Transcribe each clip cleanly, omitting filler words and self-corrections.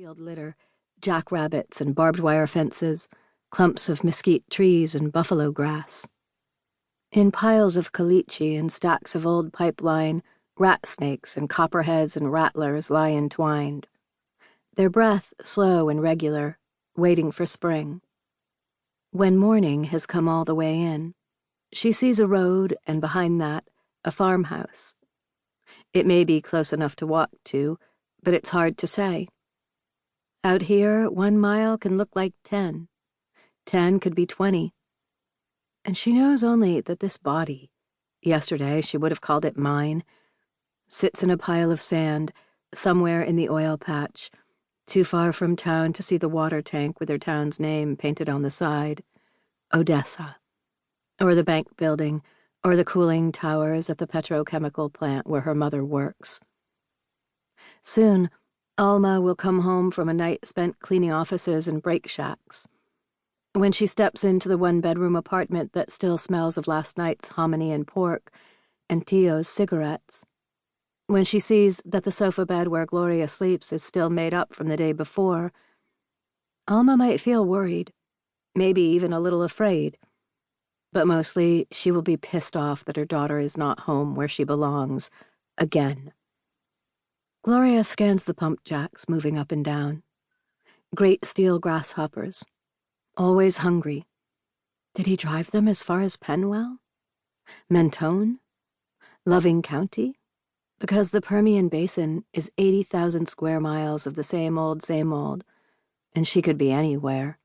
field litter, jackrabbits and barbed wire fences, clumps of mesquite trees and buffalo grass. In piles of caliche and stacks of old pipeline, rat snakes and copperheads and rattlers lie entwined, their breath slow and regular, waiting for spring. When morning has come all the way in, she sees a road and behind that, a farmhouse. It may be close enough to walk to, but it's hard to say. Out here, 1 mile can look like 10. 10 could be 20. And she knows only that this body, yesterday she would have called it mine, sits in a pile of sand somewhere in the oil patch, too far from town to see the water tank with her town's name painted on the side, Odessa, or the bank building, or the cooling towers at the petrochemical plant where her mother works. Soon, Alma will come home from a night spent cleaning offices and brake shacks. When she steps into the one-bedroom apartment that still smells of last night's hominy and pork and Tio's cigarettes, when she sees that the sofa bed where Gloria sleeps is still made up from the day before, Alma might feel worried, maybe even a little afraid, but mostly she will be pissed off that her daughter is not home where she belongs, again. Gloria scans the pump jacks moving up and down. Great steel grasshoppers, always hungry. Did he drive them as far as Penwell? Mentone? Loving County? Because the Permian Basin is 80,000 square miles of the same old, and she could be anywhere.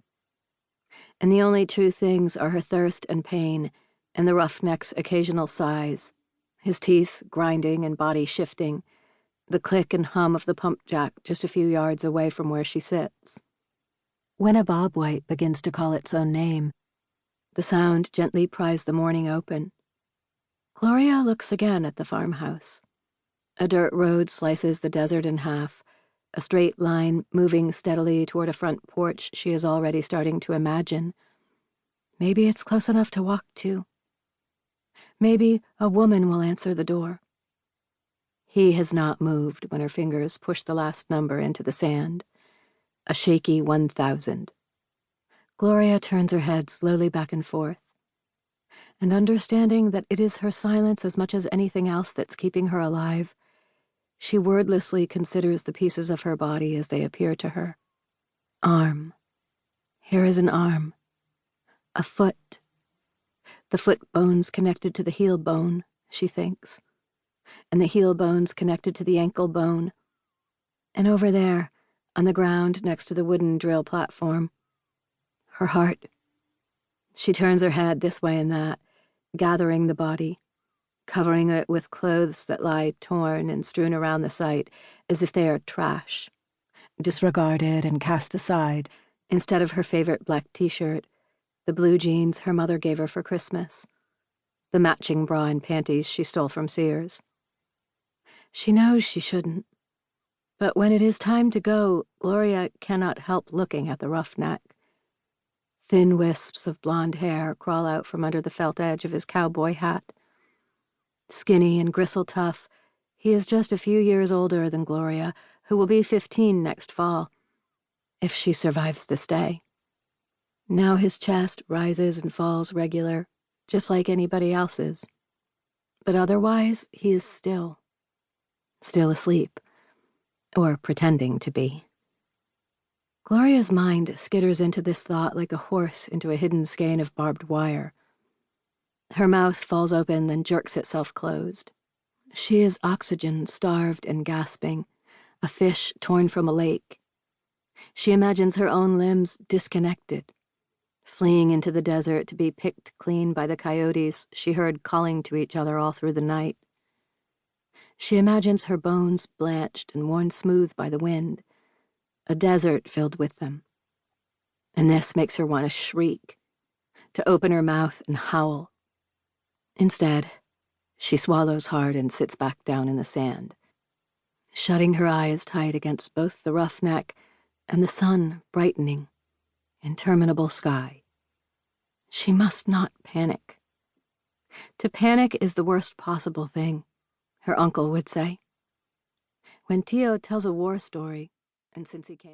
And the only true things are her thirst and pain and the roughneck's occasional sighs, his teeth grinding and body shifting, the click and hum of the pump jack just a few yards away from where she sits. When a bobwhite begins to call its own name, the sound gently pries the morning open. Gloria looks again at the farmhouse. A dirt road slices the desert in half, a straight line moving steadily toward a front porch she is already starting to imagine. Maybe it's close enough to walk to. Maybe a woman will answer the door. He has not moved when her fingers push the last number into the sand. A shaky 1,000. Gloria turns her head slowly back and forth, and understanding that it is her silence as much as anything else that's keeping her alive, she wordlessly considers the pieces of her body as they appear to her. Arm. Here is an arm. A foot. The foot bone's connected to the heel bone, she thinks, and the heel bone's connected to the ankle bone. And over there, on the ground next to the wooden drill platform, her heart. She turns her head this way and that, gathering the body, covering it with clothes that lie torn and strewn around the site as if they are trash, disregarded and cast aside, instead of her favorite black t-shirt, the blue jeans her mother gave her for Christmas, the matching bra and panties she stole from Sears. She knows she shouldn't, but when it is time to go, Gloria cannot help looking at the roughneck. Thin wisps of blonde hair crawl out from under the felt edge of his cowboy hat. Skinny and gristle-tough, he is just a few years older than Gloria, who will be 15 next fall, if she survives this day. Now his chest rises and falls regular, just like anybody else's. But otherwise, he is still asleep, or pretending to be. Gloria's mind skitters into this thought like a horse into a hidden skein of barbed wire. Her mouth falls open, then jerks itself closed. She is oxygen-starved and gasping, a fish torn from a lake. She imagines her own limbs disconnected, fleeing into the desert to be picked clean by the coyotes she heard calling to each other all through the night. She imagines her bones blanched and worn smooth by the wind, a desert filled with them. And this makes her want to shriek, to open her mouth and howl. Instead, she swallows hard and sits back down in the sand, shutting her eyes tight against both the roughneck and the sun brightening, interminable sky. She must not panic. To panic is the worst possible thing, her uncle would say. When Tio tells a war story, and since he came